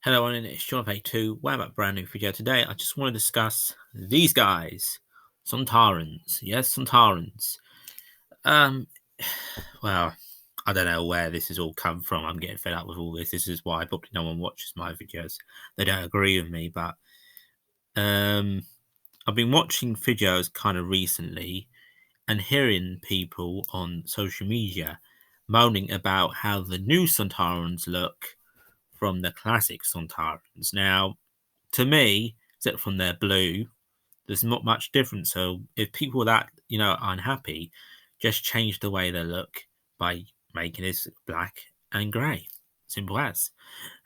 Hello, everyone, it's Sean of 2. We're about a brand new video today. I just want to discuss these guys, sontarans. Yes, sontarans. Um, well, I don't know where this has all come from. I'm getting fed up with all this. This is why probably no one watches my videos. They don't agree with me, but um, I've been watching videos kind of recently and hearing people on social media moaning about how the new sontarans look from the classic sontarans. Now, to me, except from their blue, there's not much difference. So if people that are unhappy, just change the way they look by making it black and grey. Simple as.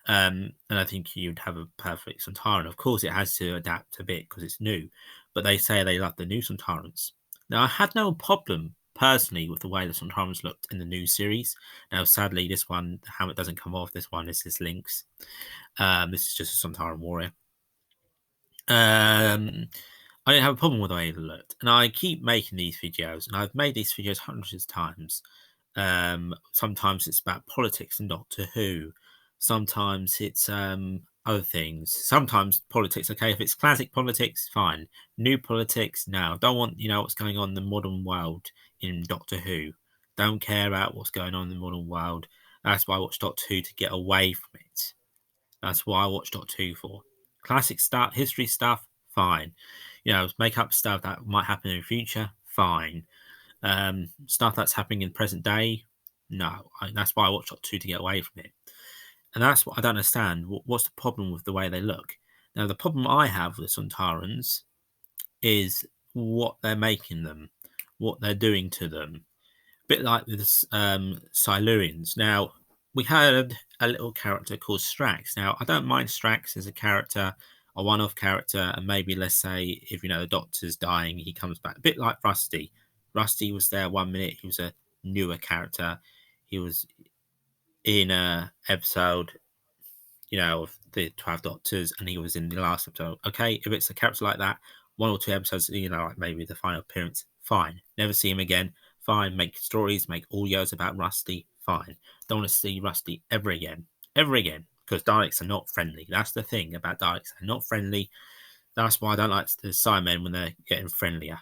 And I think you'd have a perfect Sontaran. Of course, it has to adapt a bit because it's new, but they say they love the new Sontarans. Now, I had no problem personally with the way the Sontarans looked in the new series. Now, sadly, this one, the helmet doesn't come off. This one is his links. This is just a Sontaran warrior. I didn't have a problem with the way they looked, and I keep making these videos, and I've made these videos hundreds of times. Sometimes it's about politics and Doctor Who. Sometimes it's other things. Sometimes politics. Okay, if it's classic politics, fine. New politics, no. Don't want what's going on in the modern world in Doctor Who. Don't care about what's going on in the modern world. That's why I watch Doctor Who to get away from it. That's why I watch Doctor Who for. Classic stuff, history stuff, fine. Make up stuff that might happen in the future, fine. Stuff that's happening in present day, no. That's why I watch Doctor Who to get away from it. And that's what I don't understand. What's the problem with the way they look? Now, the problem I have with Sontarans is what they're making them, what they're doing to them. A bit like the Silurians. Now, we had a little character called Strax. Now, I don't mind Strax as a character, a one-off character, and maybe let's say if the Doctor's dying, he comes back. A bit like Rusty. Rusty was there 1 minute. He was a newer character. He was in a episode, of the 12 Doctors, and he was in the last episode. Okay, if it's a character like that, 1 or 2 episodes, like maybe the final appearance, fine. Never see him again, fine. Make stories, make audios about Rusty, fine. Don't want to see Rusty ever again, because Daleks are not friendly. That's the thing about Daleks; they're not friendly. That's why I don't like the Cybermen when they're getting friendlier.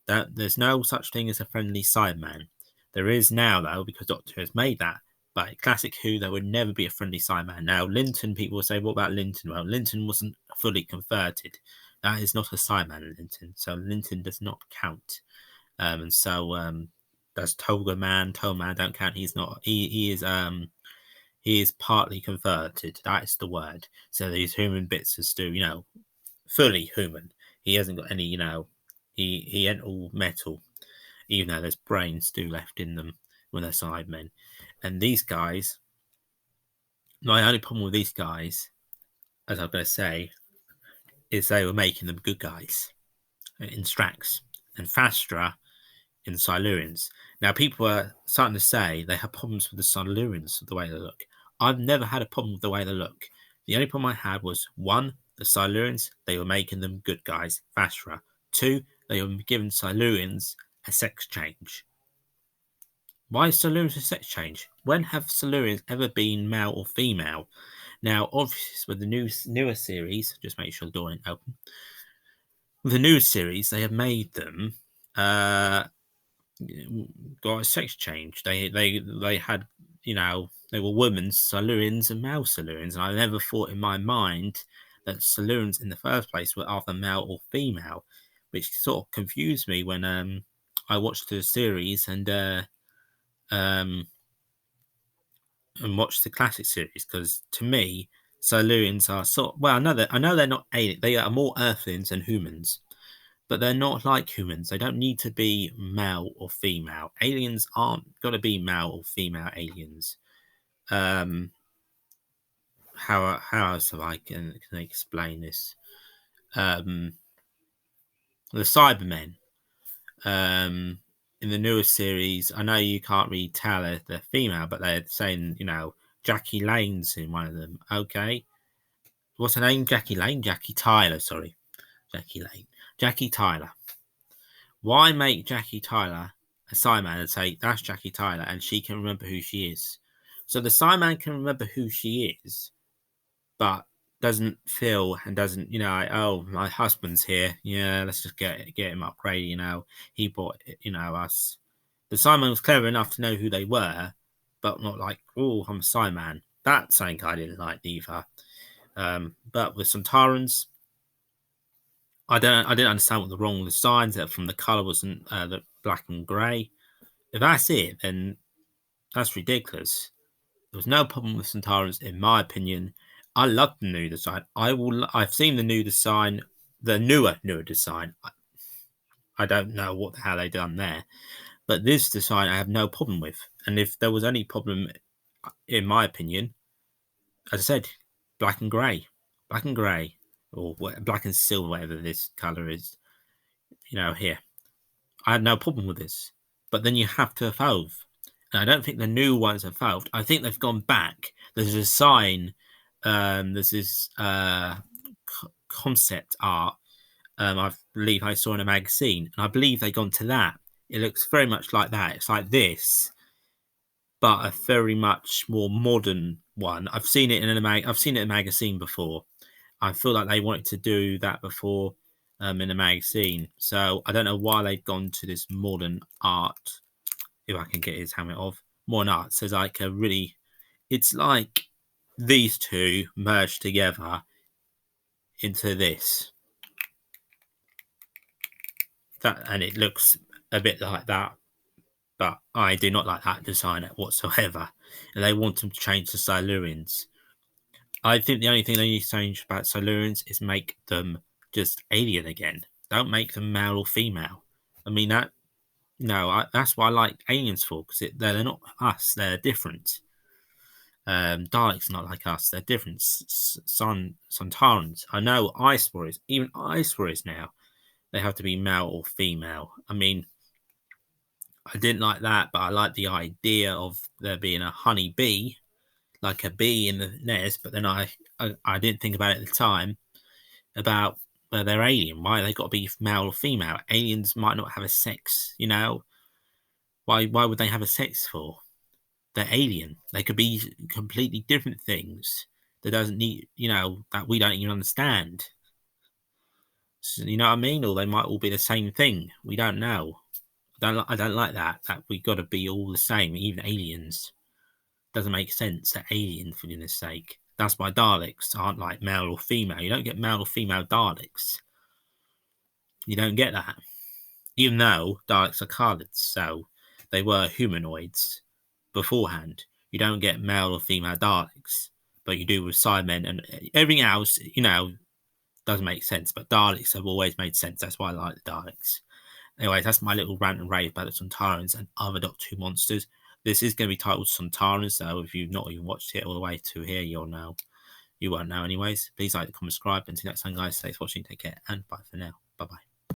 There's no such thing as a friendly Cyberman. There is now, though, because Doctor Who has made that. But classic Who, there would never be a friendly Cyberman. Now, Linton, people will say, what about Linton? Well, Linton wasn't fully converted. That is not a Cyberman, Linton. So Linton does not count. And so does Toga Man. Toga Man don't count. He's not. He is partly converted. That is the word. So these human bits are still, fully human. He hasn't got any, he ain't all metal, even though there's brains still left in them when they're Cybermen. And these guys, my only problem with these guys, as I'm going to say, is they were making them good guys in Strax and Fastra in the Silurians. Now, people are starting to say they have problems with the Silurians, the way they look. I've never had a problem with the way they look. The only problem I had was, one, the Silurians, they were making them good guys, Fastra. Two, they were giving Silurians a sex change. Why is Silurians a sex change? When have Silurians ever been male or female? Now, obviously, with the newer series, just make sure the door ain't open. With the new series, they have made them got a sex change. They had they were women's Silurians and male Silurians, and I never thought in my mind that Silurians in the first place were either male or female, which sort of confused me when I watched the series um and watched the classic series, because to me Silurians are I know they're not alien. They are more Earthlings than humans, but they're not like humans. They don't need to be male or female. Aliens aren't got to be male or female aliens. Um, how else I can explain this? The Cybermen. Um, in the newer series, I know you can't really tell if they're female, but they're saying Jackie Lane's in one of them. Okay, what's her name? Jackie Lane. Jackie Tyler. Sorry, Jackie Lane. Jackie Tyler. Why make Jackie Tyler a Cyberman and say that's Jackie Tyler and she can remember who she is? So the Cyberman can remember who she is, but doesn't feel and doesn't, like, oh, my husband's here. Yeah, let's just get him upgraded. He bought, us. The Simon was clever enough to know who they were, but not like, oh, I'm a Simon. That's something I didn't like either. But with sontarans, I didn't understand what the wrong with the signs. That from the color wasn't the black and grey. If that's it, then that's ridiculous. There was no problem with sontarans, in my opinion. I love the new design. I've seen the new design, the newer design. I don't know what the hell they done there, but this design I have no problem with. And if there was any problem, in my opinion, as I said, black and grey, or black and silver, whatever this color is. Here I had no problem with this, but then you have to evolve. And I don't think the new ones have evolved. I think they've gone back. There's a sign. There's this concept art. I believe I saw in a magazine, and I believe they've gone to that. It looks very much like that. It's like this, but a very much more modern one. I've seen it in a magazine before. I feel like they wanted to do that before in a magazine. So I don't know why they've gone to this modern art. If I can get his helmet off, modern art. So like it's like these two merged together into this. And it looks a bit like that, but I do not like that design whatsoever. And they want them to change the Silurians. I think the only thing they need to change about Silurians is make them just alien again. Don't make them male or female. I mean that. No, that's what I like aliens for, because they're not us. They're different. Daleks not like us. They're different. Sontarans. I know ice warriors. Even ice warriors now, they have to be male or female. I mean, I didn't like that, but I like the idea of there being a honey bee, like a bee in the nest. But then I didn't think about it at the time about they're alien. Why they got to be male or female? Aliens might not have a sex. Why would they have a sex for? They're alien. They could be completely different things that doesn't need, that we don't even understand. So, you know what I mean? Or they might all be the same thing. We don't know. I don't like that. That we got to be all the same, even aliens. Doesn't make sense. They're alien, for goodness sake. That's why Daleks aren't like male or female. You don't get male or female Daleks. You don't get that. Even though Daleks are coloured, so they were humanoids beforehand. You don't get male or female Daleks, but you do with Cybermen, and everything else, doesn't make sense. But Daleks have always made sense. That's why I like the Daleks. Anyways, that's my little rant and rave about the Sontarans and other Doctor Who monsters. This is going to be titled Sontarans, so if you've not even watched it all the way to here, you'll know. You won't know anyways. Please like, comment, subscribe, and until next time, guys, thanks for watching. Take care, and bye for now. Bye-bye.